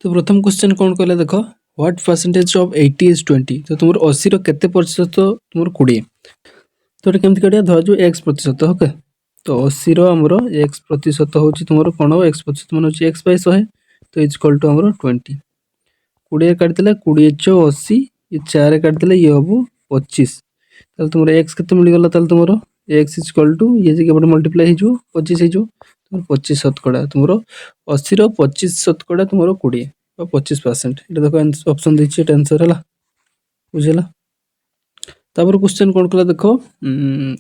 तो प्रथम क्वेश्चन कौन कहला देख व्हाट परसेंटेज ऑफ 80 इज 20 तो तुम 80 केते प्रतिशत तुम 20 तो ये केमती काटिया धर जो x प्रतिशत ओके तो 80 आमर x प्रतिशत हूँ तुम कौन हम x प्रतिशत मान हूँ x 100 तो इज इक्वल टू आमर 20 20 काटिदेले 20 चो 80 ये 4 काटिदेले ये हम 25 ताल तुम x केते मिलगला ताल तुम x इज इक्वल टू ये जगह बड़े मल्टीप्लाई हो 25 हो तुम 25 शतकड़ा तुम 80 25 शतकड़ा तुम 20 25% ये देख ऑप्शन देखिए आंसर है बुझेगा तापर क्वेश्चन कौन कला देख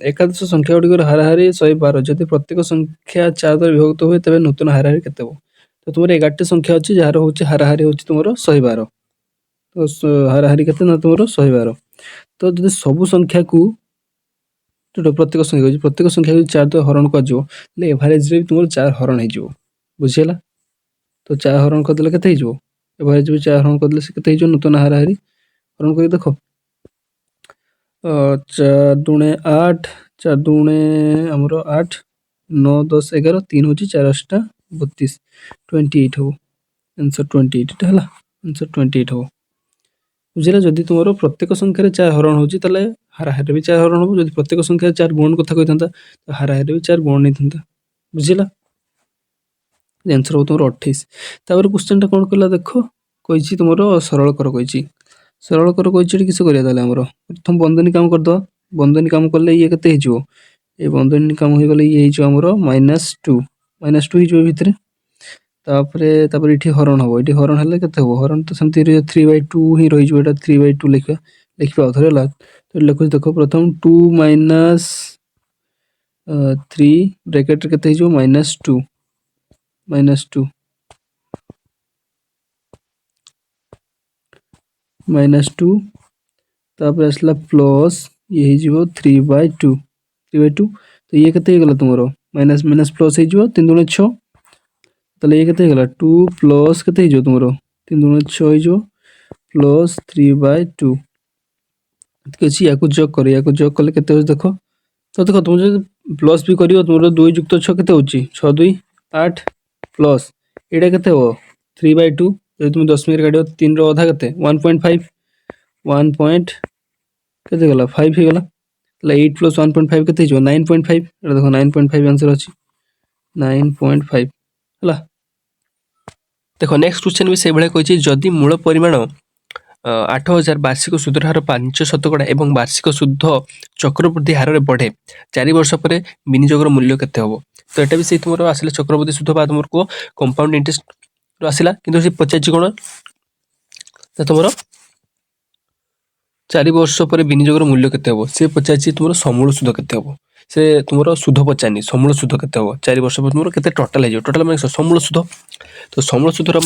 एकादश संख्या गुड़िक हाराहारी 112 जदि प्रत्येक संख्या 4 द्वारा विभक्त हुए तेज नूतन हाराहारी केते तो तुम 11टी संख्या अच्छी जार हूँ हाराहारी हूँ तुम 112 तो हाराहारी केते ना तुम 112 तो जब सबू संख्या को जो प्रत्येक संख्या को 4 द्वारा हरण कर एवरेज रे तुम 4 हरण हो बुझीगला तो 4 हरण करदे केते एवरेज भी 4 हरण करदे से केते नूतन हाराहारी हरण कर देख 4 दूणे 8 4 दूणे आमर 8 9 10 11 3 हूँ 4 8 32 28 हो आंसर 28 है आंसर 28 हो बुझे जदि तुम प्रत्येक संख्यार 4 हरण हो हाराहारी भी 4 हरण हो प्रत्येक संख्यार 4 गुण कथा कही था तो हाराहारी भी 4 गुण नहीं था बुझेगा आंसर हो तुम 28 तापर क्वेश्चन टा कौन कहला देख कही तुम सरल कर कही सरल कर कही किस करें प्रथम बंधनी काम करद बंधनी काम कले ये केते ये बंधनी काम हो गले ये आमर -2 -2 भितर तापर ये हरण हम ये हरण है केते हरण तो सेमती 3/2 ही रही 3/2 लिखा लिखा आउे तो लिखुच देख प्रथम 2 - 3 ब्रैकेट केते -2 -2 तापर आसला प्लस ये 3/2 3/2 तो ये केते गला तुमरो माइनस माइनस प्लस हो 3 दूने 6 तले ये केते गला 2 प्लस केते हो तुमरो 3 दूने 6 हो प्लस 3/2 किछि याकु जोग कले केते हो देखो तो देखो तुम जो प्लस भी करियो तुमरो 2 + 6 केते होची 6 2 8 प्लस एटा केते हो 3/2 जदि तुम दशमिक काटियो 3 रो आधा केते 1.5 1. केते गला 5 ही गला तले 8 + 1.5 केते हो 9.5 एटा देखो 9.5 आंसर अछि 9.5 हला देखो नेक्स्ट क्वेश्चन भी से भाया कही जदि मूल परिमाण 8000 वार्षिक सुधर हार 5% एवं वार्षिक शुद्ध चक्रवृद्धि हार में बढ़े 4 वर्ष पर विनियोगर मूल्य केते हम तो यहाँ भी से तुम आसला चक्रवृद्धि शुद्ध बा तुमको कंपाउंड इंटरेस्ट आसला कि पचार कौन तुम 4 वर्ष पर विनियोगर मूल्य केते हम से पचार तुम समूल सुध केते हम से तुम सुध पचारनी समूल सुध केते हम 4 वर्ष पर तुम केते टोटाल हो टोटाल माने समूल सुध तो समूल सुधर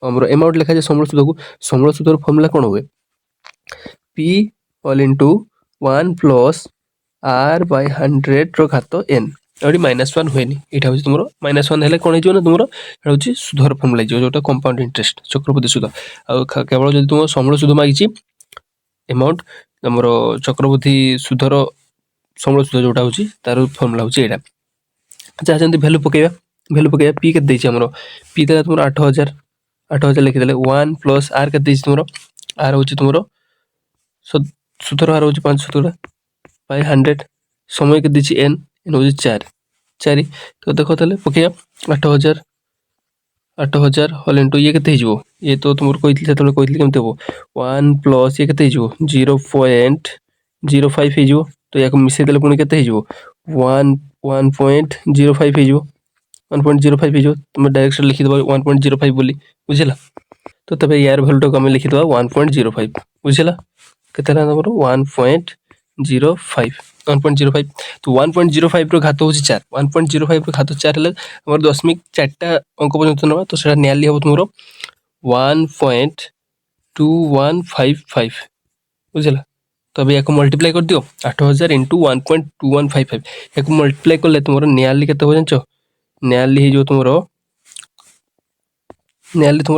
हमर अमाउंट लिखा जाए समूल सुध को समूल सुधर फॉर्मूला कौन हुए P ऑल इनटू 1 + R/100 रो घात n एडी -1 हुएनी एटा हो तुमरो -1 हेले कोन हिजो ना तुमरो एटा होची सुधर फॉर्मूला हिजो जोटा कंपाउंड इंटरेस्ट चक्रवृद्धि सुध आ केवल जदि तुम समूल सुध मागिची अमाउंट हमरो चक्रवृद्धि सुधर समूल सुध जोटा होची तार फॉर्मूला होची एटा अच्छा जंती वैल्यू पकेबा p के देछि हमरो p देला तुमरो 8000 लिखि देले 1 + r के देछि तुमरो r होची तुमरो सुधर हार होची 500 समय के देछि n होची 4 तो देखो तले पकेबा 8000 होल इनटू ये केते हिजो ये तो तुमरो कहितले सेतले कहितले केमते हो 1 + ये केते हिजो 0.05 हिजो तो याको मिसे देले पुनी केते हिजो 1.05 हिजो 1.05 हिजो तुम डायरेक्ट लिखि दबा 1.05 बोली बुझिला तो तबे यार वैल्यू तो हम लिखि दबा 1.05 बुझिला केतेला हमरो 1.05 तो 1.05 रो घात होची 4 1.05 रो घात 4 हले हमर दशमिक 4टा अंक पर्यंत नबा तो सेटा न्याली हो तुमरो 1.2155 बुझिला तबे याको मल्टीप्लाई कर दियो 8000 * 1.2155 याको मल्टीप्लाई करले तुमरो न्याली केते हो जानचो न्याली हिजो तुमरो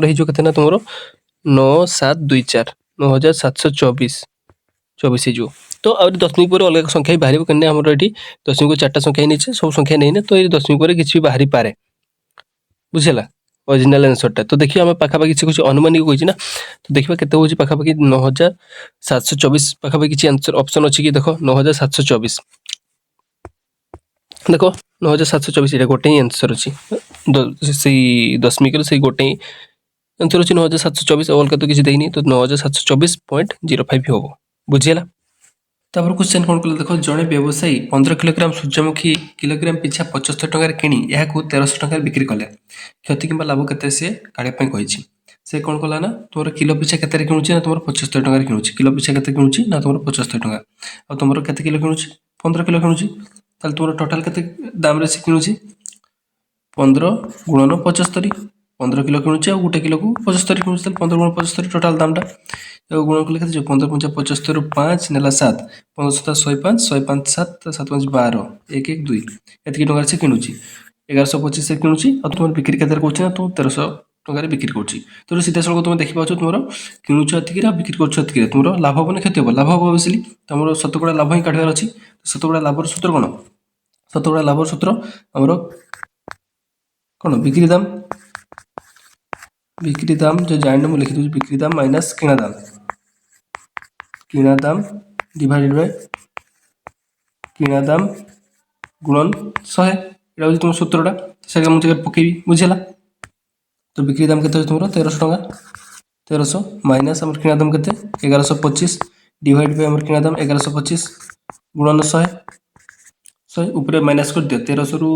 हिजो केते ना तुमरो 9724 9724 हिजो तो आ दशमिक पर अलग संख्या ही बाहर कने हमरो एठी दशमिक को 4टा संख्या ही नेछे सब संख्या नै ने तो ए दशमिक पर किछि बाहरी पारे बुझिला ओरिजिनल आंसरटा। तो देखिए आम पाखापाखि से कुछ अनुमानिक कही ना, तो देखिए केते होची पाखापाखि 9724 पाखापाखि किसी आंसर ऑप्शन अच्छी कि देख 9724 देख 9724 ये गोटे ही आंसर अच्छी से दशमिक से गोटे ही आंसर अच्छी 9724 अलग तो किसी देनी तो 9724.05 हम बुझीगला। तापर क्वेश्चन कौन कले देख जड़े व्यवसायी 15 किलोग्राम सूर्यमुखी किलोग्राम पिछा 75 टकर किणी यह 1300 टकर बिक्री कले क्षति कि लाभ के से काढ़ापी कही से कौन कला ना तुम किलो पिछा के किणुची ना तुम 75 टकर किणुची किलो पिछा के किणुची ना तुम 75 टका आ तुम के किलो किणुची 15 किलो किणुची तुम टोटाल के दाम से किणुची 15 गुणन 75 15 किलो किणुची और गोटे किलो को 75 किणुची 15 गुण 75 टोटाल दामटा गुण कले के 15 पंचा 75 5 नेला 7 15 7 105 105 7 7 5 12 1 1 2 एतिकी टंका से किणुची 1125 से किणुची और तुम बिक्री केते करछ ना तुम 1300 टंका रे बिक्री करछि तो सीधा सळक तुम देखि पाछो तुमरो किणुछ एतिकी रा बिक्री करछ एतिकी रे तुमरो लाभ होबो ना क्षति होबो लाभ होबो बेसिली तुमरो शतकड़ा लाभ ही काढिबार अछि शतकड़ा लाभर सूत्र कोन शतकड़ा लाभर सूत्र हमरो कोन बिक्री दाम जो जान मु लिखि दउ बिक्री दाम माइनस किना दाम डिवाइडेड बाय किना दाम गुणन 100 एटा होची तुम सूत्रटा से मुझे पकेबी बुझिला। तो बिक्री दाम केते तुमरो 1300 टका 1300 माइनस हमर किना दाम केते 1125 डिवाइड बाय हमर किना दाम 1125 गुणन 100 ऊपर माइनस कर दियो 1300 रु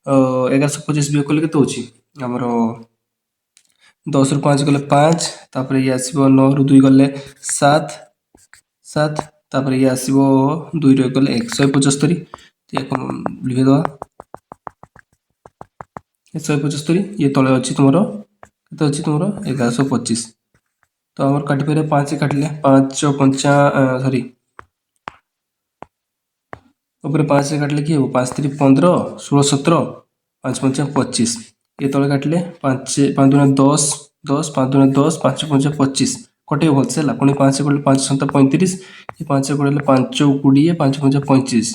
1125 बियो कले केते होची हमरो 10 रु 5 गले 5 तापर ये आसीबो 9 रु 2 गले 7 7 तापर ये आसीबो 2 रु गले 175 याको लिखि दवा 175 ये तले अछि तुमरो केते अछि तुमरो 1125 तो हमर काटी पेरे 5 काटले 5 5 सॉरी ऊपर 5 से काटले कि हो 5 3 15 16 17 5 5 25 ये तले काटले 5 5 दुना 10 10 5 दुना 10 5 5 25 कटे भल से ला पुनी 5 से 5 7 35 ये 5 से 5 20 5 5 25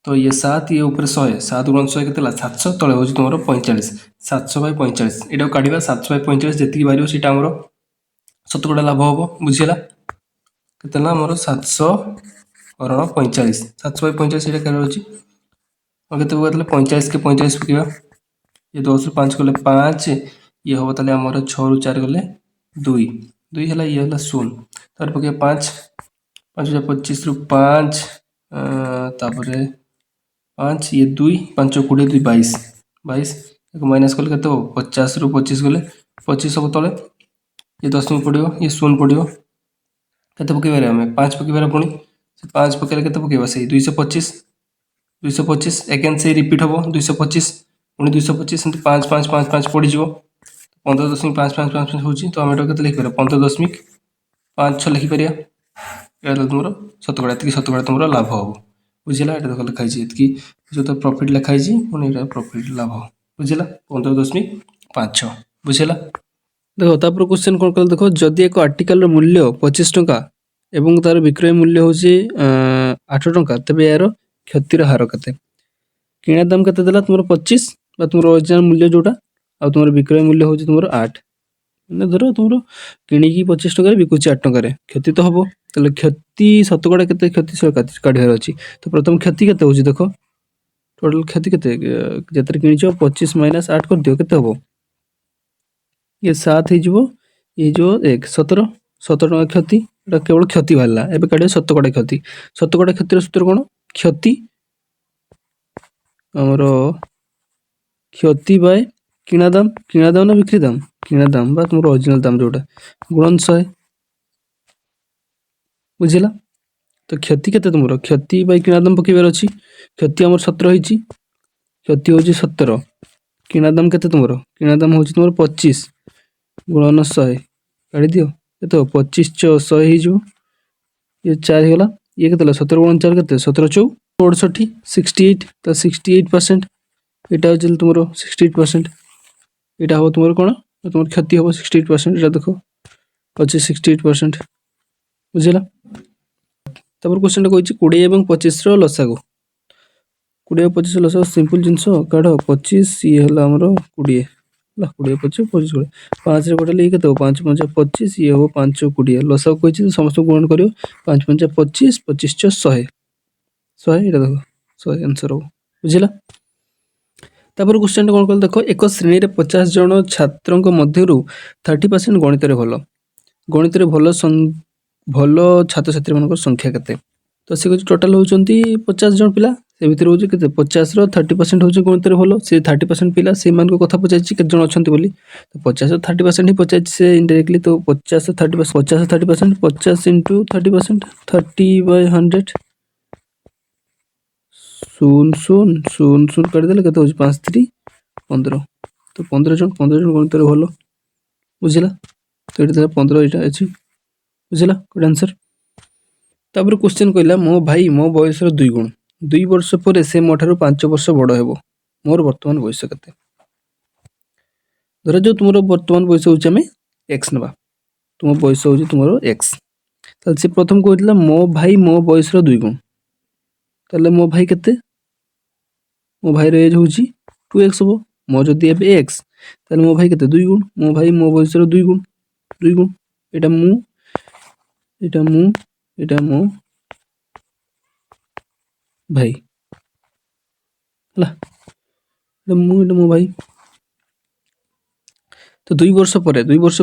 तो ये 7 ये ऊपर 100 7 गुण 100 केते ला 700 तले होची तुमरो 45 700 बाय 45 एटा काढिबा 700 बाय 45 जेतिकी बारियो सीटा हमरो शतकड़ा लाभ होबो बुझिला केते ना हमरो 700 करण 45 700 बाय 45 एटा करे होची और केते बतले 45 के 45 पकिबा ये 2 से 5 गले 5 ये होबो तले हमरो 6 रु 4 गले 2 2 हला ये हला 0 तार पके 5 5 25 रु 5 तापरे 5 ये 2 5 20 2 22 22 माइनस कले केते 50 रु 25 गले 25 सब तले ये 10 में पड़ियो ये 0 पड़ियो केते पकेबारे हमें 5 पकेबारे पुनी 5 पकेले केते पकेबा से 225 225 अगेन से रिपीट हबो 225 पुनी 225 से 5 5 5 5 पड़ी जिवो 15.555 होची तो हम एटा केते लिख पारे 15.56 लिखि परिया एटा तुमरो शतकड़ा एतकी शतकड़ा तुमरो लाभ हो बुझिला एटा तो लिखाई छी एतकी जो तो प्रॉफिट लिखाई छी पुनी एटा प्रॉफिट लाभ हो बुझिला 15.56 बुझिला। देखो तापर क्वेश्चन कौन कल देखो जदि एक आर्टिकल मूल्य 25 टंका एवं तार विक्रय मूल्य होची 8 टंका तबे यार क्षतिर हार कते किणा दाम कते देला तुमरो 25 बा तुमरो ओरिजिनल मूल्य जोटा आ तुमरो विक्रय मूल्य होची तुमरो 8 ने धरो तुमरो किणी की 25 टंका रे बिकुची 8 टंका रे क्षति तो हबो तले क्षति शतकड़ा केते क्षति से काढियार अछि तो प्रथम क्षति केते होची देखो टोटल क्षति केते जेतर किणीचो 25 - 8 कर दियो केते हबो ये 7 ही जीवो ये जो 1 17 टका क्षति एटा केवल क्षति वाला एबे काढे शतकड़ा क्षतिर सूत्र कोन क्षति हमरो क्षति बाय किणा दाम ना बिक्री दाम किणा दाम बा तुमरो ओरिजिनल दाम जोटा गुणन 100 बुझिला। तो क्षति केते तुमरो क्षति बाय किणा दाम पकेबार अछि क्षति हमर 17 हिची क्षति होची 17 किणा दाम केते तुमरो किणा दाम होची तुमरो 25 गुणन 100 काढी दियो केते 25 100 ही जो ये 4 ही गला ये केते 17 गुणन 4 केते 17 4 68 68 तो 68% एटा होचल तुमरो 68% एटा हो तुमरो कोन तुमरो क्षति हो 68% एटा देखो अछि 68% बुझिला। तबर क्वेश्चन कहछि 20 एवं 25 रो लसागु 20 25 लसागु सिंपल जिंसो काढो 25 ये हला हमरो 20 ହେଲା 20 25 25 20 5 ରେ କଟିଲେ ଇଏ କେତେ ହେବ 5 5 25 ଇଏ ହେବ 5 20 ଲସାଗୁ କହିଛି ତ ସମସ୍ତଙ୍କୁ ଗୁଣନ କରିବ 5 5 25 25 100 100 ଏଇଟା ଦେଖ 100 ଆନ୍ସର ହେବ ବୁଝିଲା। ତାପରେ କ୍ୱେଶ୍ଚନଟା କ'ଣ କହିଲେ ଦେଖ ଏକ ଶ୍ରେଣୀରେ 50 ଜଣ ଛାତ୍ରଙ୍କ ମଧ୍ୟରୁ 30% ଗଣିତରେ ଭଲ ଭଲ ଛାତ୍ରଛାତ୍ରୀମାନଙ୍କର ସଂଖ୍ୟା କେତେ? ତ ସେ କହୁଛି ଟୋଟାଲ ହେଉଛନ୍ତି 50 ଜଣ ପିଲା ସେ ଭିତରେ ହେଉଛି କେତେ 50ର 30% ହେଉଛି ଗଣିତରେ ଭଲ ସେ 30% ପିଲା ସେମାନଙ୍କ କଥା ପଚାରିଛି କେତେ ଜଣ ଅଛନ୍ତି ବୋଲି ତ 50 30% ହିଁ ପଚାରିଛି ସେ ଇନଡାଇରେକ୍ଟଲି ତ 50 30% 50 ଇଣ୍ଟୁ 30% 30/100 0 କାଟିଦେଲେ କେତେ ହେଉଛି 5 3 15 ତ 15 ଜଣ ଗଣିତରେ ଭଲ ବୁଝିଲା ତ ଏଇଟା 15 ଏଇଟା ଅଛି ବୁଝିଲା ଗୋଟେ ଆନ୍ସର। ତାପରେ କ୍ୱେଶ୍ଚନ କହିଲା ମୋ ଭାଇ ମୋ ବୟସର 2 ଗୁଣ 2 ବର୍ଷ ପରେ ସେ ମୋ ଠାରୁ 5 ବର୍ଷ ବଡ଼ ହେବ ମୋର ବର୍ତ୍ତମାନ ବୟସ କେତେ? ଧରାଯାଉ ତୁମର ବର୍ତ୍ତମାନ ବୟସ ହେଉଛି ଆମେ ଏକ୍ସ ନେବା ତୁମ ବୟସ ହେଉଛି ତୁମର ଏକ୍ସ ତାହେଲେ ସେ ପ୍ରଥମ କହିଥିଲା ମୋ ଭାଇ ମୋ ବୟସର 2 ଗୁଣ ତାହେଲେ ମୋ ଭାଇ କେତେ ମୋ ଭାଇର ଏଜ୍ ହେଉଛି 2x ହେବ ମୋ ଯଦି ଏବେ ଏକ୍ସ ତାହେଲେ ମୋ ଭାଇ କେତେ 2 ଗୁଣ ମୋ ଭାଇ ମୋ ବୟସର 2 ଗୁଣ ଏଇଟା ମୁଁ ଏଇଟା ମୋ ଭାଇ ହେଲା ଏଇଟା ମୋ ଭାଇ ତ 2 ବର୍ଷ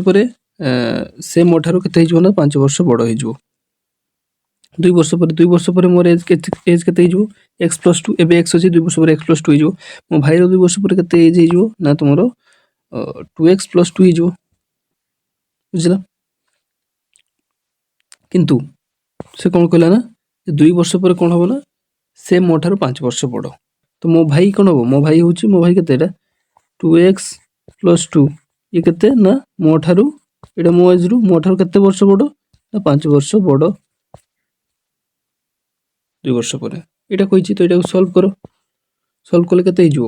ପରେ ସେ ମୋ ଠାରୁ କେତେ ହେଇଯିବ ନା 5 ବର୍ଷ ବଡ଼ ହେଇଯିବ 2 ବର୍ଷ ପରେ ମୋର ଏଜ୍ କେତେ ହେଇଯିବ x+2 ଏବେ x ଅଛି 2 ବର୍ଷ ପରେ x+2 ହେଇଯିବ ମୋ ଭାଇର 2 ବର୍ଷ ପରେ କେତେ ଏଜ୍ ହେଇଯିବ ନା ତୁମର 2x+2 ହେଇଯିବ ବୁଝିଲା। କିନ୍ତୁ ସେ କ'ଣ କହିଲା ନା 2 ବର୍ଷ ପରେ କ'ଣ ହେବ ନା ସେ ମୋ ଠାରୁ 5 ବର୍ଷ ବଡ଼ ତ ମୋ ଭାଇ କ'ଣ ହେବ ମୋ ଭାଇ କେତେ ଏଇଟା 2x+2 ଇଏ କେତେ ନା ମୋ ଠାରୁ ଏଇଟା ମୋ ଏଜ୍ରୁ ମୋ ଠାରୁ କେତେ ବର୍ଷ ବଡ଼ ନା 5 ବର୍ଷ ବଡ଼ 2 ବର୍ଷ ପରେ ଏଇଟା କହିଛି ତ ଏଇଟାକୁ ସଲ୍ଭ କଲେ କେତେ ହେଇଯିବ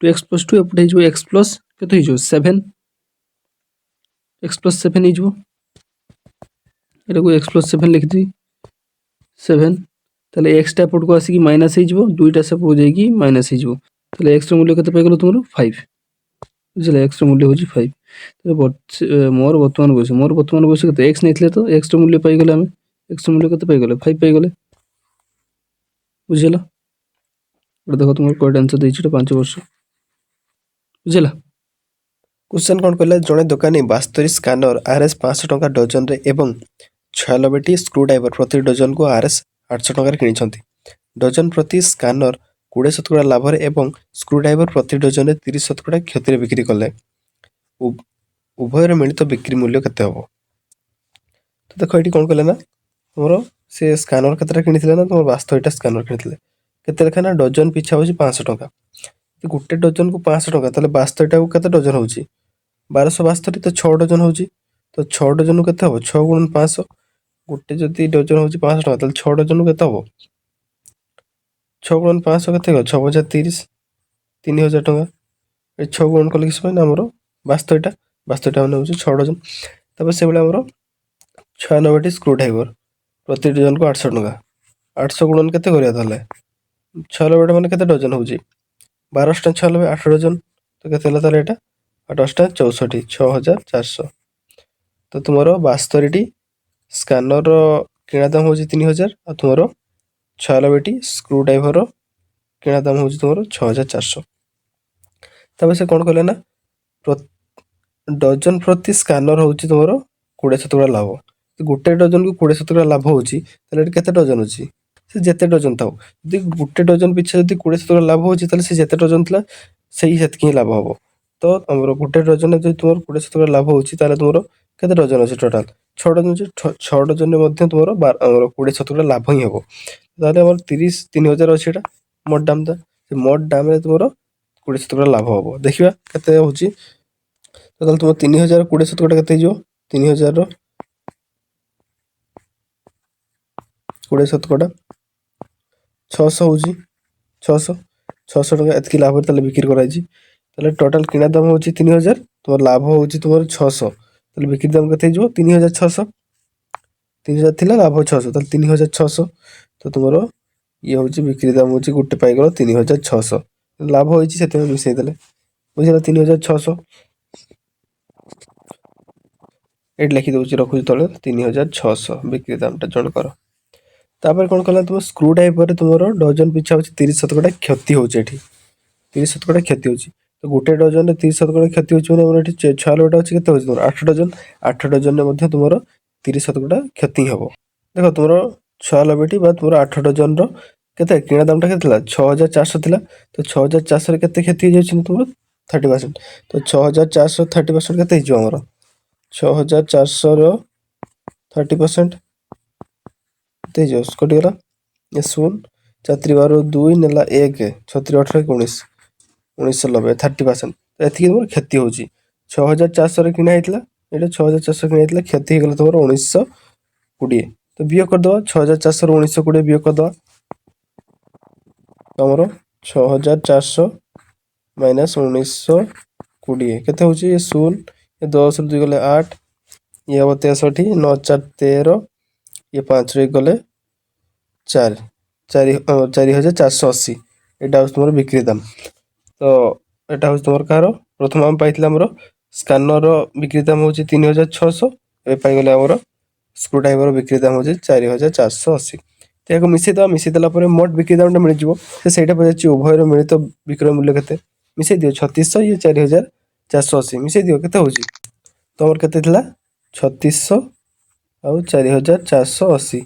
2x+2 ଏପଟେ ହେଇଯିବ x ପ୍ଲସ୍ କେତେ ହେଇଯିବ 7 x+7 ହେଇଯିବ ଏଟାକୁ x+7 ଲେଖିଦେବି 7 ତାହେଲେ xଟା ଏପଟକୁ ଆସିକି ମାଇନସ୍ ହେଇଯିବ 2ଟା ସେପଟକୁ ଯାଇକି ମାଇନସ୍ ହେଇଯିବ ତାହେଲେ xର ମୂଲ୍ୟ କେତେ ପାଇଗଲ ତୁମର 5 ବୁଝିଲା xର ମୂଲ୍ୟ ହେଉଛି 5 ତାହେଲେ ମୋର ବର୍ତ୍ତମାନ ବୟସ କେତେ x ନେଇଥିଲେ ତ xର ମୂଲ୍ୟ ପାଇଗଲେ ଆମେ xର ମୂଲ୍ୟ କେତେ ପାଇଗଲେ 5 ପାଇଗଲେ ବୁଝିଲା ଏଇଟା ଦେଖ ତୁମର କରେକ୍ଟ ଆନ୍ସର ଦେଇଛି ଏଇଟା 5 ବର୍ଷ ବୁଝିଲା। କ୍ୱେଶ୍ଚନ କ'ଣ କହିଲା ଜଣେ ଦୋକାନୀ 72 ସ୍କାନର RS 500 ଟଙ୍କା ଡଜନରେ ଏବଂ 96ଟି ସ୍କ୍ରୁ ଡ୍ରାଇଭର ପ୍ରତି ଡଜନକୁ RS 800 ଟଙ୍କାରେ କିଣିଛନ୍ତି ଡଜନ ପ୍ରତି ସ୍କାନର 20% ଲାଭରେ ଏବଂ ସ୍କ୍ରୁ ଡ୍ରାଇଭର ପ୍ରତି ଡଜନରେ 30% କ୍ଷତିରେ ବିକ୍ରି କଲେ ଉଭୟର ମିଳିତ ବିକ୍ରି ମୂଲ୍ୟ କେତେ ହେବ? ତ ଦେଖ ଏଠି କ'ଣ କଲେ ନା ତୁମର ସେ ସ୍କାନର କେତେଟା କିଣିଥିଲେ ନା ତୁମର 72ଟା ସ୍କାନର କିଣିଥିଲେ କେତେ ଲେଖା ନା ଡଜନ ପିଛା ହେଉଛି 500 ଟଙ୍କା ଗୋଟେ ଡଜନକୁ 500 ଟଙ୍କା ତାହେଲେ 72ଟାକୁ କେତେ ଡଜନ ହେଉଛି 1272 ତ 6 ଡଜନ ହେଉଛି ତ 6 ଡଜନକୁ କେତେ ହେବ 6 × 500 ଗୋଟେ ଯଦି ଡଜନ ହେଉଛି 500 ଟଙ୍କା ତାହେଲେ 6 ଡଜନକୁ କେତେ ହେବ 6 × 500 କେତେ ହେବ 6 × 30 3000 ଟଙ୍କା ଏ 6 ଗୁଣନ କଲେ କିଛି ନା ଆମର 72ଟା ମାନେ ହେଉଛି 6 ଡଜନ ତାପରେ ସେଭଳି ଆମର 96ଟି ସ୍କ୍ରୁ ଡ୍ରାଇଭର ପ୍ରତି ଡଜନକୁ 800 ଟଙ୍କା 800 ଗୁଣନ କେତେ କରିବା ତାହେଲେ 96ଟା ମାନେ କେତେ ଡଜନ ହେଉଛି 12 × 96 8 ଡଜନ ତ କେତେ ହେଲା ତାହେଲେ ଏଇଟା 8 × 64 6400 ତ ତୁମର 72ଟି ସ୍କାନର କିଣା ଦାମ ହେଉଛି 3000 ଆଉ ତୁମର 96ଟି ସ୍କ୍ରୁ ଡ୍ରାଇଭର କିଣା ଦାମ ହେଉଛି ତୁମର 6400 ତାପରେ ସେ କ'ଣ କଲେ ନା ଡଜନ ପ୍ରତି ସ୍କାନର ହେଉଛି ତୁମର 20% ଲାଭ ଗୋଟେ ଡଜନକୁ 20% ଲାଭ ହେଉଛି ତାହେଲେ ଏଠି କେତେ ଡଜନ ଅଛି ସେ ଯେତେ ଡଜନ ଥାଉ ଯଦି ଗୋଟେ ଡଜନ ପିଛା ଯଦି 20% ଲାଭ ହେଉଛି ତାହେଲେ ସେ ଯେତେ ଡଜନ ଥିଲା ସେତିକି ହିଁ ଲାଭ ହେବ ତ ଆମର ଗୋଟେ ଡଜନରେ ଯଦି ତୁମର 20% ଲାଭ ହେଉଛି ତାହେଲେ ତୁମର କେତେ ଡଜନ ଅଛି ଟୋଟାଲ 6 ଡଜନ ଅଛି 6 ଡଜନରେ ମଧ୍ୟ ତୁମର ଆମର 20% ଲାଭ ହିଁ ହେବ ତାହେଲେ ଆମର 3000 ଅଛି ଏଇଟା ମୋଟ ଦାମଟା ସେ ମୋଟ ଦାମରେ ତୁମର 20% ଲାଭ ହେବ ଦେଖିବା କେତେ ହେଉଛି ତାହେଲେ ତୁମ 3000 20% କେତେ ହେଇଯିବ 3000ର 20% 600 ହେଉଛି 600 ଟଙ୍କା ଏତିକି ଲାଭରେ ତାହେଲେ ବିକ୍ରି କରାଯାଇଛି ତାହେଲେ ଟୋଟାଲ କିଣା ଦାମ ହେଉଛି 3000 ତୁମର ଲାଭ ହେଉଛି ତୁମର 600 ତାହେଲେ ବିକ୍ରି ଦାମ କେତେ ହେଇଯିବ 3600 3000 ଥିଲା ଲାଭ 600 ତାହେଲେ 3600 ତ ତୁମର ଇଏ ହେଉଛି ବିକ୍ରି ଦାମ ହେଉଛି ଗୋଟେ ପାଇଗଲ 3600 ଲାଭ ହେଇଛି ସେଥିପାଇଁ ମିଶାଇ ଦେଲେ ବୁଝିଲା 3600 ये लिखिदे रखुच तले 3600 बिक्री दामटा जनकर। तापर कौन कला तुम स्क्रू ड्राइवर तुम डजन पिछा हो 30% क्षति होची 30% क्षति होची। तो गोटे डजन 30% क्षति होची माने हमर एठी 6 लोटा अछि केते होची तुम 8 डजन 8 डजन मध्ये तुमरो 30% क्षति हबो। देखो तुमरो 6 लबेटी बा तुमरो 8 डजन रो केते किणा दामटा केते थिला 6400 थिला। तो 6400 रे केते क्षति हो जाछि तुमरो 30%। तो 6400 30% केते हिजो हमरो 6400 रो 30% केते हिजो कटि गला ये शून 4 12 2 नेला 1 36 18 19 1990 30%। तो एथि तुमर क्षति होची 6400 रे किना हेतला एटा 6400 किना हेतला क्षति हे गला तुमर 1920। तो बियो कर दवा 6400 रो 1920 बियो कर दवा तमरो 6400 माइनस 1920 केते होची ये शून ये 10 रे 2 गले 8 ये हबो 63 9 4 13 ये 5 रे गले 4 4480 एटा होस तुमर बिक्री दाम। तो एटा होस तुमर कार प्रथम हम पाइथिला हमर स्कैनर रो बिक्री दाम होची 3600 ए पाइ गले हमर स्क्रू ड्राइवर बिक्री दाम होची 4480। तो याको मिसै देला परे मोट बिक्री दामटा मिल जिवो से सेटा पजाची उभय रो मिलित विक्रय मूल्य केते मिसै दियो 3600 ये 4480 मिसै दियो केते होची तमर केते थिला 3600 और 4480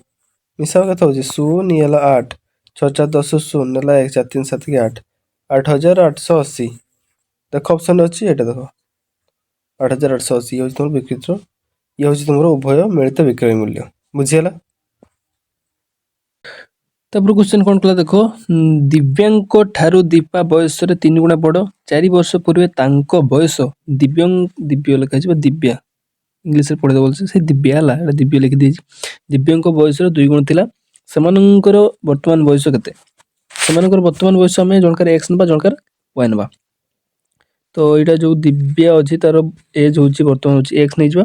मिसाव केते होची शून्य ये हला 8 6 4 10 शून्य नेला 1 4 3 7 8 8880 देखो ऑप्शन अछि एटा देखो 8880 ये होची तुमर बिक्रीर ये होची तुमर उभय मिलित विक्रय मूल्य बुझियला। तापर क्वेश्चन कौन कला देखो दिव्यांग ठारू दीपा बयस रे 3 गुणा बड़ 4 वर्ष पूर्वे तांको बयस दिव्य लिखा छै दिव्या इंग्लिश रे पढे बोलছে से दिव्या हला एटा दिव्य लिखि दै दिव्यांग बयस रे 2 गुण थिला सेमानकर वर्तमान बयस केते सेमानकर वर्तमान बयस हमें जनकर x नबा जनकर y नबा। तो एटा जो दिव्या अछि तार एज होछि वर्तमान होछि x नै जबा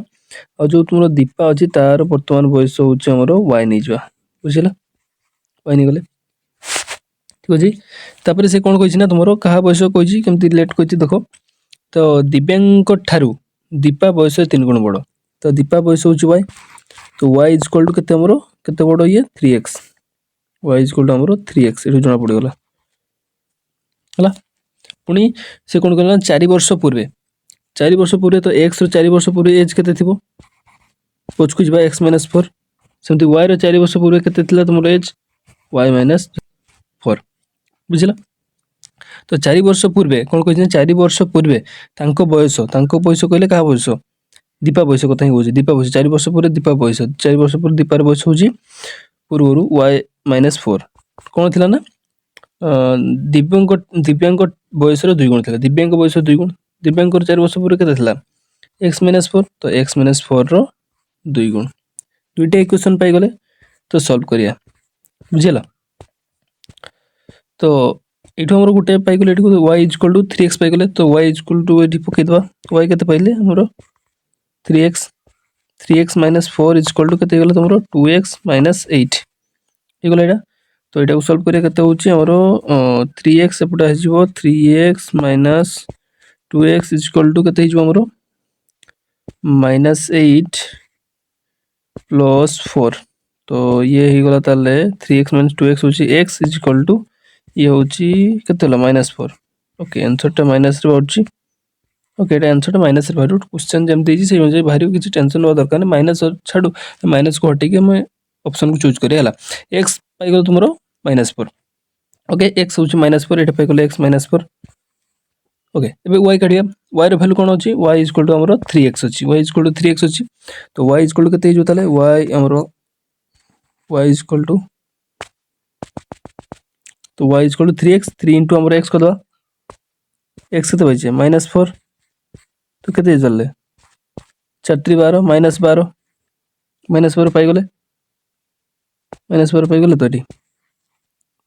और जो तुमरो दीपा अछि तार वर्तमान बयस होछि हमरो y नै जबा बुझिला y नै गले ठीक अछि। तापर से कोन कहिछि ना तुमरो कहा बयस कहिछि केमति लेट कहिछि देखो तो दिव्यांग ठारू दीपा बयस 3 गुण बड़ तो दीपा बयस होछि y तो y इज इक्वल टू केते हमरो केते बड़ ये 3x y is equal to हमरो 3x एठु जणा पड़ी गला हला। पुनी से कोन करला 4 वर्ष पूर्वे तो x रो 4 वर्ष पूर्वे एज केते थिबो पछकु जबा x - 4 सेमति y रो 4 वर्ष पूर्वे केते थिला तुमरो एज y - 4 बुझिला। तो 4 वर्ष पूर्वे कोन कहिने 4 वर्ष पूर्वे तांको बयस कहले का बयस दीपा बयस कथा ही होची दीपा बयस 4 वर्ष पूर्वे दीपा बयस 4 वर्ष पूर्वे दीपार बयस होची पूर्वरु y - 4 कोन थिला ना दिव्यांग बयस रो 2 गुण थिला दिव्यांग बयस 2 गुण दिव्यांग 4 वर्ष पूर्वे केते थिला x - 4 तो x - 4 रो 2 गुण दुईटा इक्वेशन पाई गले तो सॉल्व करिया बुझिला। तो एठो हमरो गुटे पाई गले एठो y = 3x पाई गले तो y = एठी पके दबा y केते पाइले हमरो 3x 3x - 4 = केते गले हमरो 2x - 8 हे गले एटा। तो एटा को सॉल्व करिया केते होची हमरो 3x एपटा हिजबो 3x - 2x = केते हिजबो हमरो -8 + 4 तो ये ही गला ताले 3x - 2x होची x = ये होची केते होला -4 ओके आंसर टा माइनस रे होची ओके एटा आंसर टा माइनस रे बाहर क्वेश्चन जेम देजी से जे बाहर किछि टेंशन न दरकार नै माइनस छाडू माइनस को हटे के हम ऑप्शन को चूज करिया हला x पाई गलो तुमरो -4 ओके x होची -4 एटा पाई गलो x - 4 ओके एबे y काढिया y रो वैल्यू कोन होची y = हमरो 3x होची y = 3x होची तो y = केते हिजो ताले y हमरो y = तो y = 3x 3 * हमरो x को दवा x केते बचे -4 तो केते चलले 4 3 12 -12 -12 पाई गले -12 पाई गले तो एटी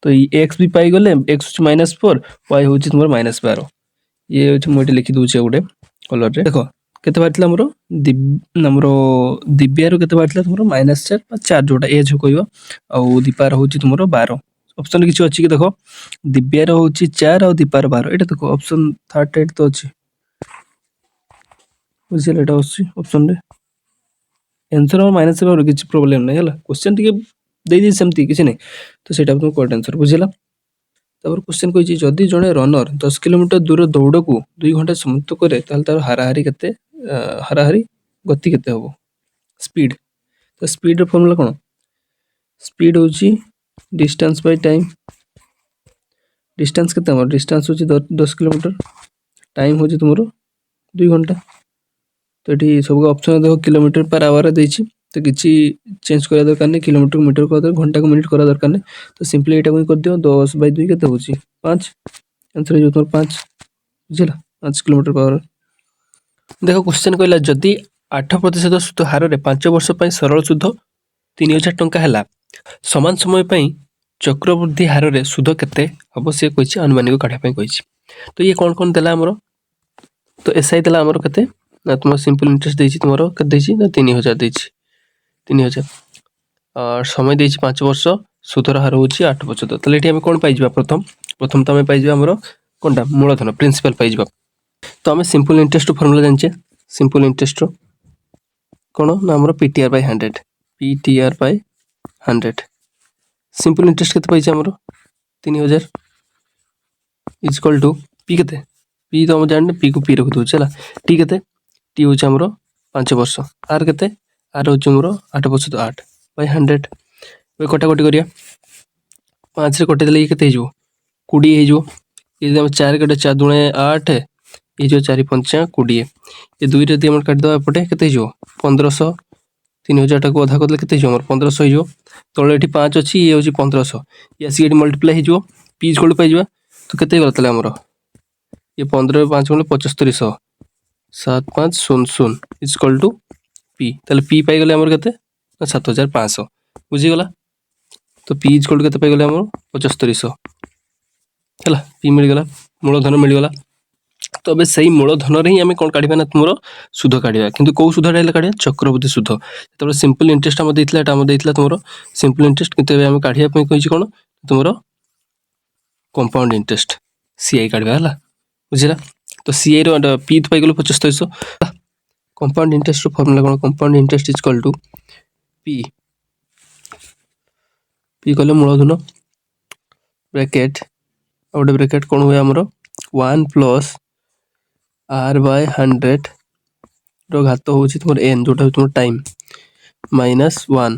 तो ये x भी पाई गले x होची -4 y होची तुमरो -12 ये होची मोटे लिखि दोचे गुटे कलर रे देखो केते बाटला हमरो दिव्या रो केते बाटला तुमरो -4 4 जोटा एज कहइबो आ दीपार होची तुमरो 12 ऑप्शन किछि अछि कि देखो दिव्या रो होची 4 आ दीपार 12 एटा देखो ऑप्शन 38 तो अछि बुझिले एटा अछि ऑप्शन रे आंसर और माइनस हेबार किसी प्रोब्लेम नहीं है क्वेश्चन टी दे सेमती किसी नहीं तो सेटा तुम करेक्ट आंसर बुझिला। तापर क्वेश्चन कहिछि जदि जणे रनर 10 किलोमीटर दूर दौड़ को 2 घंटा समाप्त करे ताल तार हाराहारी केते हाराहारी गति केते हबो स्पीड। तो स्पीड रो फार्मूला कोन स्पीड होछि डिस्टेंस बाय टाइम। डिस्टेंस केते हमर डिस्टेंस होछि 10 किलोमीटर टाइम होछि तुमरो 2 घंटा। तो ये सब ऑप्शन देखो किलोमीटर पर आवर देछि तो किसी चेंज करा दरकार नहीं किलोमीटर को मीटर कर घंटा को मिनिट करा दरकार नहीं तो सिंपली एटा को कर दियो 10 बाय 2 केते होछि 5 आंसर हो तुम 5 बुझिला 5 किलोमीटर पर आवर। देखो क्वेश्चन कहला जदि 8% सुध हार रे 5 वर्ष पई सरल सुध 3000 टंका हैला समान समय पई चक्रवृद्धि हार रे सुध केते हबो से कहिछि अनुमानिक काढा पई कहिछि। तो ये कौन देला हमरो तो एसआई देला हमरो केते ना तुम सिंपल इंटरेस्ट देछि तुमरो केते देछि ना 3000 देछि 3000 और समय देछि 5 वर्ष सुधर हार होछि 8%। तले एठी हम कोन पाइ जिबा प्रथम तो हम पाइ जिबा हमरो कोनटा मूलधन प्रिंसिपल पाइ जिबा। तो हम सिंपल इंटरेस्ट फार्मूला जानछे सिंपल इंटरेस्ट रो कोन ना हमरो PTR by 100 PTR by 100 simple interest केते पाइ छै हमरो 3000 इज इक्वल टू पी केते पी तो हम जानने पी को पी रख दो चला टी केते टी होछि हमरो 5 वर्ष आर केते आर होछि हमरो 8% 8 बाय 100 वे कटाकटी करिया 5 रे कटि देले केते हिजो 20 हिजो ये हम 4 कटे 4 दुणे 8 ये जो 4 5 20 ये 2 रे हम काट दवा एपटे केते हिजो 1500 3000 टाको आधा करले केते हिजो हमर 1500 हिजो तळे एठी 5 अछि ये होछि 1500 ये आसी एठी मल्टीप्लाई हिजो पी इक्वल पाइ जिबा तो केते गलत ले हमरो ये 15 5 गुणे 7500 7500 इज इक्वल टू पी ताले पी पाइ गले हमर केते 7500 बुझी गला। तो पी इज इक्वल केते पाइ गले हमर 7500 हला पी मिल गला मूलधन मिल गला। तो अब सही मूलधन रे ही हमें कोन काढिबा ना तुमरो सुध काढिबा किंतु को सुध रे काढिबा चक्रवृद्धि सुध तबे सिंपल इंटरेस्ट हम देइतला एटा हम देइतला तुमरो सिंपल इंटरेस्ट किंतु हम काढिया पई कहिछि कोन तुमरो कंपाउंड इंटरेस्ट सीआई काढिबा हला बुझिला। तो सीआई रो पी पाइ गेलो 7500 कंपाउंड इंटरेस्ट रो फार्मूला कोन compound interest is equal to P P कहले मूलधन ब्रैकेट और ब्रैकेट कोन हुए हमरो 1 प्लस आर बाय 100 रो घात होछि तुमर एन जोटा तुमर टाइम माइनस 1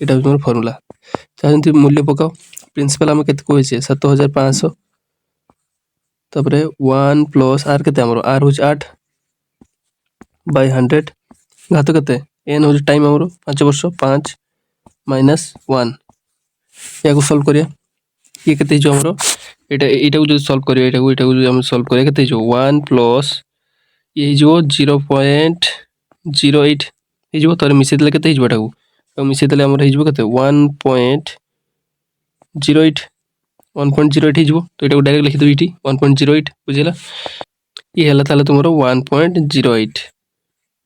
एटा तुमर फार्मूला चाहंती मूल्य पकाओ प्रिंसिपल हम केते कोइ छै 7500 तबरे 1 प्लस आर केते हमरो आर होछि 8 बाय 100 घात केते एन होछि टाइम हमरो 5 वर्ष 5 माइनस 1 याको सॉल्व करिया ये केते जो हमरो एटा को जो सॉल्व करिया एटा को जो हम सॉल्व करिया केते जो 1 प्लस ये जो 0.08 हे जो तरे मिसे देले केते हिजो एटा को मिसे देले हमर हिजो केते 1.08 1.08 हिजो तो एटा को डायरेक्ट लिखि दो इटी 1.08 बुझिला ये हला ताले तुमरो 1.08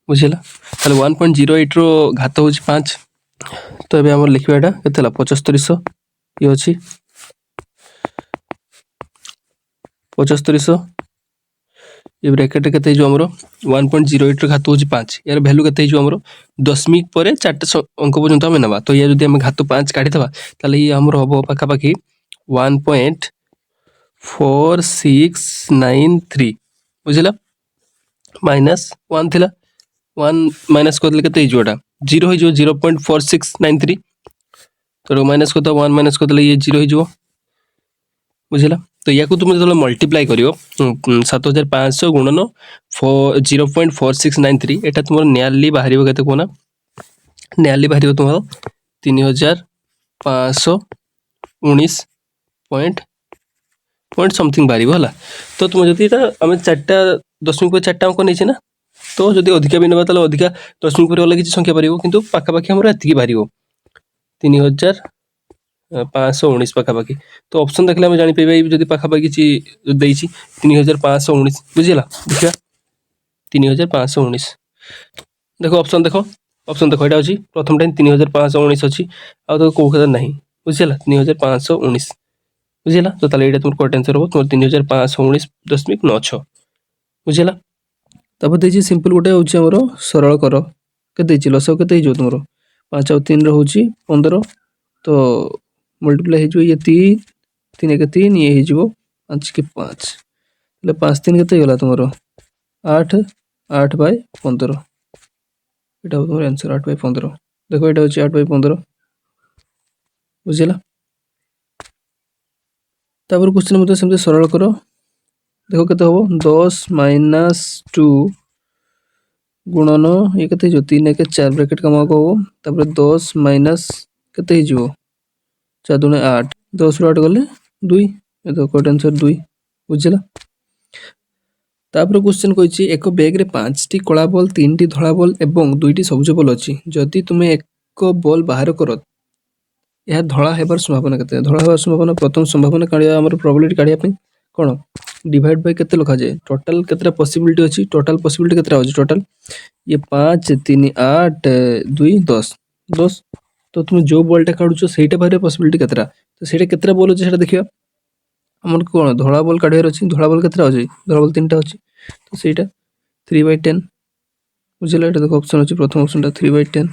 बुझिला ताले 1.08 रो घात होछि 5 तो एबे हमर लिखबा एटा केतेला 7500 ये अछि 7500 ये ब्रैकेट केते जो हमरो 1.08 रो घात होछि 5 यार वैल्यू केते जो हमरो दशमिक परे 4 अंक पर्यंत हम नबा तो ये जदी हम घात 5 काढी दबा ताले ये हमरो हबो पाखा पाखी 1.4693 बुझिला माइनस 1 थिला 1 माइनस करले केते हिजोटा 0 हिजो 0.4693 तो माइनस को 1 माइनस करले ये 0 हिजो बुझिला। तो या को तुम जब मल्टीप्लाई करियो 7500 गुणन 0.4693 एटा तुम नियरली बाहरिबो केते कोना नियरली बाहरिबो तुम 3519 पॉइंट समथिंग बाहरिबो हला। तो तुम जदी एटा हम 4टा दशमिक पर 4टा अंक नैछि ना तो जदी अधिका भी नबा तले अधिका दशमिक पर अलग किछि संख्या बाहरिबो किंतु पाखा पाखी हमरा एतिकी बाहरिबो 3519 पाखा पाखी। तो ऑप्शन देखले हम जानि पेबे जदी पाखा पाखी किछि देइछि 3519 बुझिला देखा 3519 देखो ऑप्शन देखो एटा अछि प्रथम टाइम 3519 अछि आ तो को खतर नाही बुझिला 3519 बुझिला। तो ताले एटा तुम करेक्ट आंसर हो तुम 3519.96 बुझिला। तब देछि सिंपल गोटे होछि हमरो सरल कर କେତେ ହେଇଛି ଲସାଗୁ କେତେ ହେଇଯିବ ତୁମର 5 ଆଉ 3 ହେଉଛି 15 ତ ମଲ୍ଟିପ୍ଲାଏ ହେଇଯିବ ଇଏ 3 1 3 ଇଏ ହେଇଯିବ 5 କି 5 ହେଲେ 5 3 କେତେ ହେଇଗଲା ତୁମର 8 8/15 এটা হবে তোমার आंसर 8/15 দেখো এটা হচ্ছে 8/15 বুঝিলা তারপর কোশ্চেন মধ্যে সেমতি সরল করো দেখো কেতে হবো 10 - 2 गुणन ये केते हो 3 1 4 ब्रैकेट कमा को हो तापर 10 माइनस केते ही जो 4 दूने 8 10 रो 8 गले 2 ए तो कोट आंसर 2 बुझिला तापर क्वेश्चन कहिछि एक बैग रे 5 टी कला बॉल 3 टी धला बॉल एवं 2 टी सबुज बॉल अछि जदि तुमे एक बॉल बाहर करो यह धला हेबार संभावना केते धला हेबार संभावना प्रथम संभावना काढिया हमर प्रोबेबिलिटी काढिया पे कोन डिवाइड बाय केते लिखा जाय टोटल केतरा पॉसिबिलिटी अछि टोटल पॉसिबिलिटी केतरा अछि टोटल ये 5 3 8 2 10 10 तो तुम जो बॉलटा काढुछो सेटा बारे पॉसिबिलिटी केतरा तो सेटा केतरा बॉल अछि सेटा देखियो हमर कोन धला बॉल काढियार अछि धला बॉल केतरा अछि धला बॉल 3टा अछि तो सेटा 3/10 बुझिला एटा देखो ऑप्शन अछि प्रथम ऑप्शनटा 3/10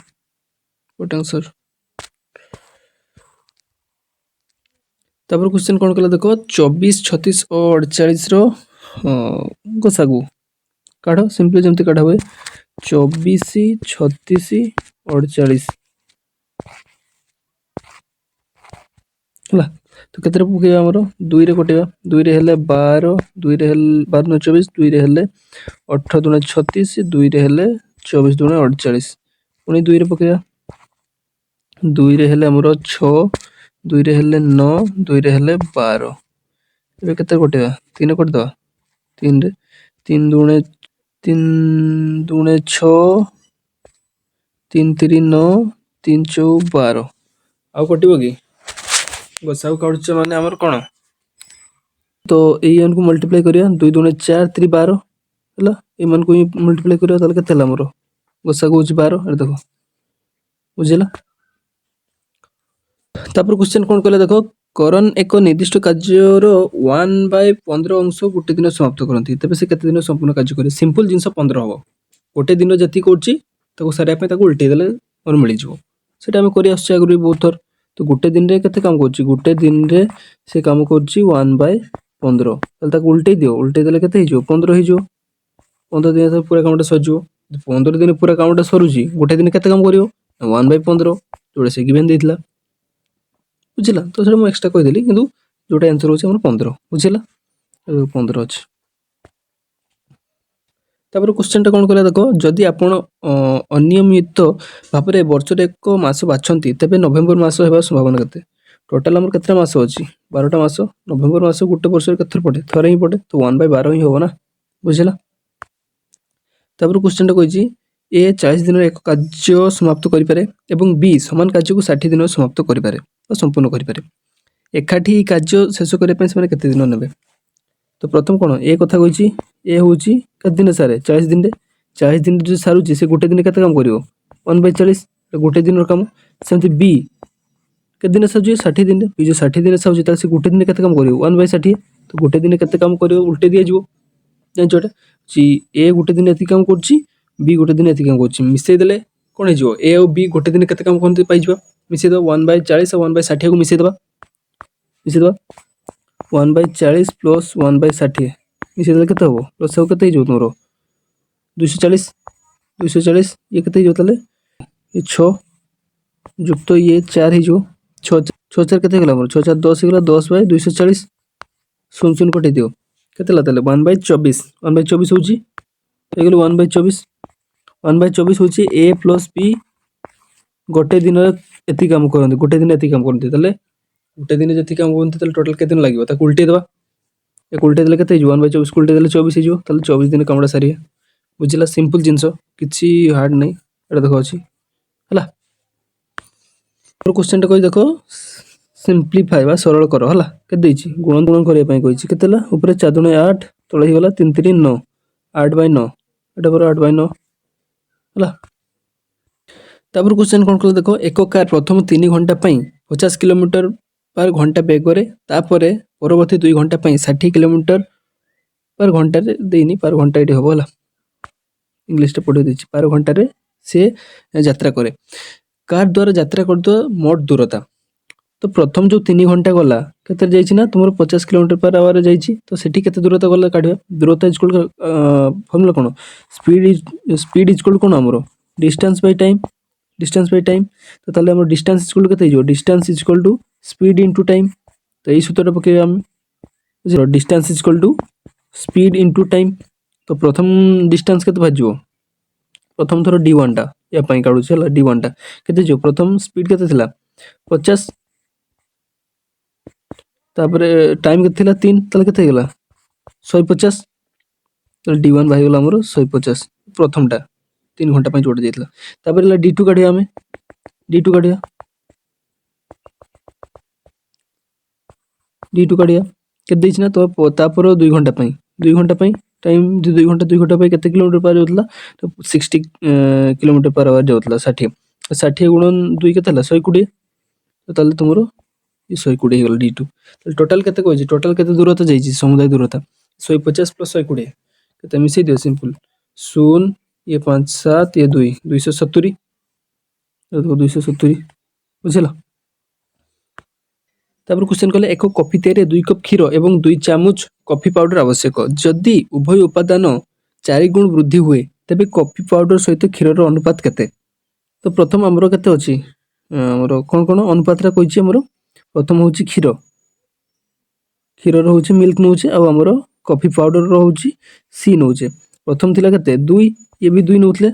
व्हाट आंसर तापर क्वेश्चन कोन कला देखो 24 36 और 48 रो गसागु काढो सिंपली जेमति काढा होय 24 36 और 48 हला तो केतरे पकेबा हमरो 2 रे कटेबा 2 रे हेले 12 2 रे हेले 12 न 24 2 रे हेले 18 दुना 36 2 रे हेले 24 दुना 48 पुनी 2 रे पकेबा 2 रे हेले हमरो 6 2 रे हेले 9 2 रे हेले 12 एबे केते कटेबा 3 कट दवा 3 रे 3 दुने 6 3 3 9 3 4 12 आउ कटिबो की गसाउ काढुछ माने हमर कोन तो एई अन को मल्टीप्लाई करिया 2 दुने 4 3 12 हला ए मन को मल्टीप्लाई करिया ताले केते हला हमरो गसा को 12 अरे देखो बुझिला तापर क्वेश्चन कोन कहले देखो करण एक निर्दिष्ट कार्यर 1/15 अंश गोटे दिन समाप्त करंती तबे से केते दिन संपूर्ण कार्य करे सिंपल जिंस 15 हबो गोटे दिन जति करछि ताको सारिया पे ताको उल्टे देले और मिली जिवो सेटा हम करि आछे आगु बहुत थर तो गोटे दिन रे केते काम करछि गोटे दिन रे से काम करछि 1/15 तले ताको उल्टे दियो उल्टे देले केते हिजो 15 हिजो 15 दिन तो पूरा कामटा सजो 15 दिन पूरा कामटा सरुछि गोटे दिन केते काम करियो 1/15 जोडे से गिवन देथिला बुझिला तो सेटा मु एक्स्ट्रा कहि देली किंतु जोटा आंसर होछि हमर 15 बुझिला 15 अछि तापर क्वेश्चन टा कोन कहला देखो जदि आपण अनियमित भाबरे वर्ष रे एक मास बाछंती तबे नवेम्बर मास हेबा संभावना केते टोटल हमर केतरा मास अछि 12टा मास नवेम्बर मास गुटे वर्ष रे केथर पडे थरे ही पडे तो 1/12 ही होबो ना बुझिला तापर क्वेश्चन टा कहिछि ए 40 दिन रे एक कार्य समाप्त करि पारे एवं बी समान कार्य को 60 दिन रे समाप्त करि पारे संपूर्ण करि पारे एकाठी कार्य शेष करे पे से केते दिन नेबे तो प्रथम कोन ए कथा कहिछि ए होछि केते दिन सारे 40 दिन रे 40 दिन जे सारुछि से गोटे दिन केते काम करिवो 1/40 गोटे दिन रो काम सेमति बी केते दिन सारुछि 60 दिन रे बी जो 60 दिन सारुछि त से गोटे दिन केते काम करिवो 1/60 तो गोटे दिन केते काम करिवो उल्टे दिया जिवो जानछोटा सी ए गोटे दिन एति काम करछि बी गोटे दिन एति काम करछि मिसै देले कोन हिजो ए और बी गोटे दिन केते काम कोन पाइ जिवो मिसै दो 1/40 और 1/60 को मिसै दबा 1/40 प्लस 1/60 मिसै देले केते हो प्लस हो केते हिजो तोरो 240 ये केते हिजो तले ये 6 जुक्त ये 4 हिजो 6 4 केते गेला मोर 6 4 10 गेला 10/240 सुन सुन कटि दियो केते ला तले 1/24 1/24 होची ए गेलो 1/24 1/24 होची a प्लस b गोटे दिन एति काम करंती गोटे दिन एति काम करंती तले गोटे दिन जति काम करंती तले टोटल केते दिन लागिवो ता उल्टे देबा एक उल्टे देले केते हिजो 1/24 उल्टे देले 24 हिजो तले 24 दिन कामडा सारी बुझिला सिंपल जिंस किछि हार्ड नै एटा देखो अछि हला और क्वेश्चन टा कहि देखो सिंपलीफाई बा सरल करो हला के देछि गुणन करिया पई कहिछि केतेला ऊपर 4 दुने 8 तळे हिगला 3 3 9 8/9 एटा पर 8/9 हला तापर क्वेश्चन कोन कल देखो एक कार प्रथम 3 घंटा पई 50 किलोमीटर पर घंटा बेग रे तापरे परवर्ती 2 घंटा पई 60 किलोमीटर पर घंटा रे देनी पर घंटा एटी होबो हला इंग्लिश टे पढे देछि पर घंटा रे से यात्रा करे। कार द्वारा यात्रा करथुवा मोट दूरता। तो प्रथम जो 3 घंटा गला केते जाइछि ना तुमर 50 किलोमीटर पर आवर जाइछि। तो सेठी केते दूरता गला काढिबा। दूरता इज इक्वल फॉर्मूला कोन स्पीड इज इक्वल कोन हमरो distance by time. Distance by time तो ताले हमर डिस्टेंस इज इक्वल केते जो distance is equal to speed into time. तो एई सूत्रटा पकेबा हम बुझिलो distance is equal to speed into time. तो प्रथम डिस्टेंस केते भाजिबो प्रथम थरो d1 टा या पई काढु छला d1 टा केते जो प्रथम स्पीड केते थिला 50 तापरे टाइम केते थिला 3 तले केते गेला 150 तो d1 भाई गेला हमरो 150 प्रथम टा 3 घंटा पई जोड़ देथिला। तापरे ला d2 काढिया हमें d2 काढिया केते देछि ना तो तापर 2 घंटा पई 2 घंटा पई टाइम 2 घंटा पई केते किलोमीटर पर जाउतला तो 60 किलोमीटर पर आवर जाउतला 60 60 गुणन 2 केते हला 120 तो ताले तुमरो ये 120 गेल d2 तो टोटल केते कहै छी टोटल केते दूरता जाइछि समुदाय दूरता 150 प्लस 120 केते मिसै दियो सिंपल 0 ये 5 7 ये 2 270 तो 270 बुझिला। तापर क्वेश्चन कहले एक कॉफी तैयारी 2 कप क्षीर एवं 2 चामच कॉफी पाउडर आवश्यक जदि उभय उपादान 4 गुण वृद्धि हुए तबे कॉफी पाउडर सहित क्षीर रो अनुपात केते। तो प्रथम हमरो केते अछि हमरो कोन कोन अनुपात रा कहै छी हमरो प्रथम होछि क्षीर क्षीर रो होछि मिल्क नउछि आ हमरो कॉफी पाउडर रो होछि सी नउछि। प्रथम थिला केते 2 ये भी 2 नउतले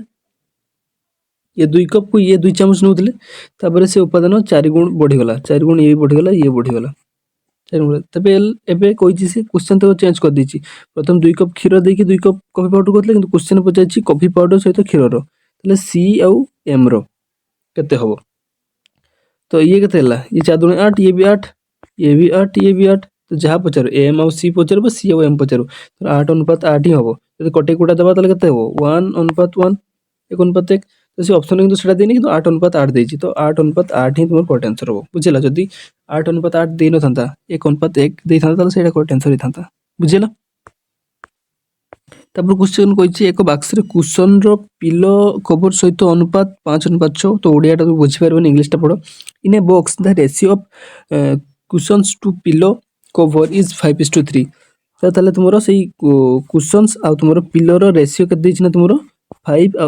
ये 2 कप को ये 2 चामच नउतले तापर से उपादान 4 गुण बढ़ी गला 4 गुण ये बढ़ी गला ये बढ़ी गला 4 गुण तबे एबे कहै छी क्वेश्चन तो चेंज कर दी छी प्रथम 2 कप क्षीर दे कि 2 कप कॉफी पाउडर करथले किंतु क्वेश्चन पचाइ छी कॉफी पाउडर सहित क्षीर रो तले सी आ एम रो केते हबो। तो ये केते हला ये 4 दुणे 8 ये भी 8 ये भी 8 ये भी 8 तो जहाँ पचारो एम और सी पचारो सी और एम पचारो तो 8 अनुपात 8 ही हबो यदि कटे कोटा दबा तले केते हबो 1 अनुपात 1 1 अनुपात 1 तो से ऑप्शन किंतु सेटा देनी किंतु 8 अनुपात 8 देछि तो 8 अनुपात 8 ही तुमर करेक्ट आंसर हबो बुझिला। जदि 8 अनुपात 8 देइ न थांता 1 अनुपात 1 देइ थांता तले सेटा करेक्ट आंसर ही थांता बुझिला। तापर क्वेश्चन कहछि एक बॉक्स रे कुशन रो पिलो कवर सहित अनुपात 5 अनुपात 6 तो ओडिया टा बुझि परबो इंग्लिश टा पढो in a box the ratio of cushions to pillow cover is 5:3 तो ताले तुमरो सेही कुशन्स आ तुमरो पिलो रो रेशियो के देछि ना तुमरो 5 आ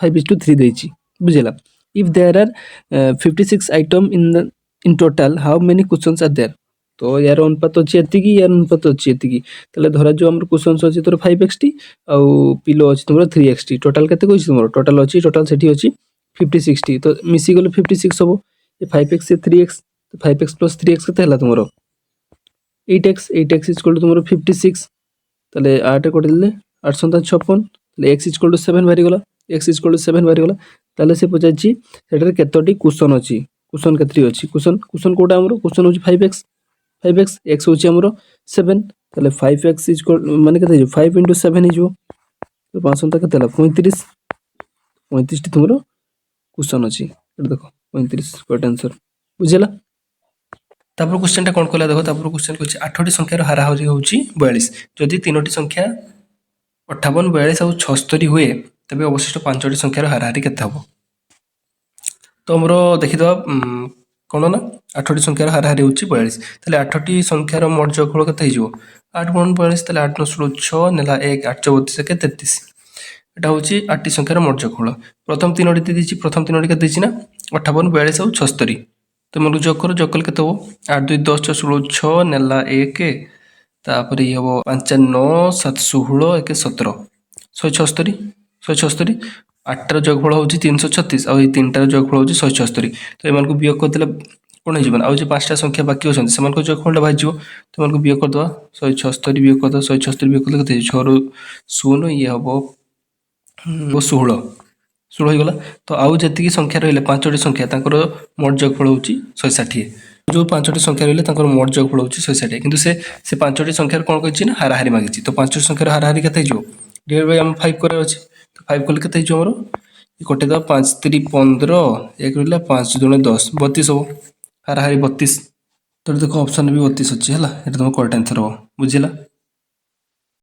5:3 देछि बुझिला। If there are 56 item in total how many cushions are there तो यार अनुपात अछि एतिकी यार अनुपात अछि एतिकी तले धरा जो हमर कुशन्स अछि तोर 5xt आ पिलो अछि तुमरो 3xt टोटल केते कहछि तुमरो टोटल अछि टोटल सेठी अछि 50 60 तो मिसी गेलो 56 हबो ये 5x से 3x तो 5x प्लस 3x केते हला तुमरो 8x इज इक्वल टू तुमरो 56 तले 8 कोटे देले 8 57 तले x इज इक्वल टू 7 बारी गेला x इज इक्वल टू 7 बारी गेला तले से पचाछि सेटर केतोटी कुशन अछि कुशन केतरी अछि कुशन कोटा हमरो कुशन होछि 5x x होछि हमरो 7 तले 5x इज इक्वल माने केते 5 * 7 हिजो तो 5 तक केते हला 35 टी तुमरो कुशन अछि एटा देखो 35 करेक्ट आंसर बुझिला। तापर क्वेश्चन टा कोन कहला देखो तापर क्वेश्चन कहछि 8टी संख्यार हाराहारी होछि 42 जदि 3टी संख्या 58 42 और 76 हुए तबे अवशिष्ट 5टी संख्यार हाराहारी केते हबो। तो हमरो देखि दबा कोन ना 8टी संख्यार हाराहारी होछि 42 तले 8टी संख्यार मोट जोगफल केते हिजो 8 * 42 तले 8 * 16 6 नेला 1 8 32 के 33 एटा होछि 8टी संख्यार मोट जोगफल प्रथम 3टी देछि प्रथम 3टी केते देछि ना 58 42 और 76 तो मन जोग करो जोग कल केते हो 8 2 10 16 6 नेला 1 तापर ये हो 5 9 7 16 1 17 176 8 रो जोगफल होछि 336 और ये 3टा रो जोगफल होछि 176 तो एमान को वियोग कर देला कोन हिजबन आ जे 5टा संख्या बाकी होछन सेमान को जोगफल भाइ जिवो तो एमान को वियोग कर दवा 176 वियोग कर दवा 176 वियोग कर केते 6 रो 0 ये हबो 16 16 हो गला तो आउ जति संख्या रहले 5टी संख्या ताकर मोट जोगफल होछि 160 जो 5टी संख्या रहले ताकर मोट जोगफल होछि 160 किंतु से 5टी संख्या कोन कहछि ना हाराहारी मागिछि तो 5टी संख्या हाराहारी केते जो डिवाइड बाय हम 5 करे अछि तो 5 कल केते जो हमरो ई कोटे दा 5 3 15 एक रहला 5 2 10 32 हो हाराहारी 32 तो देखो ऑप्शन भी 32 अछि हला एटा तुम करेक्ट आंसर हो बुझिला।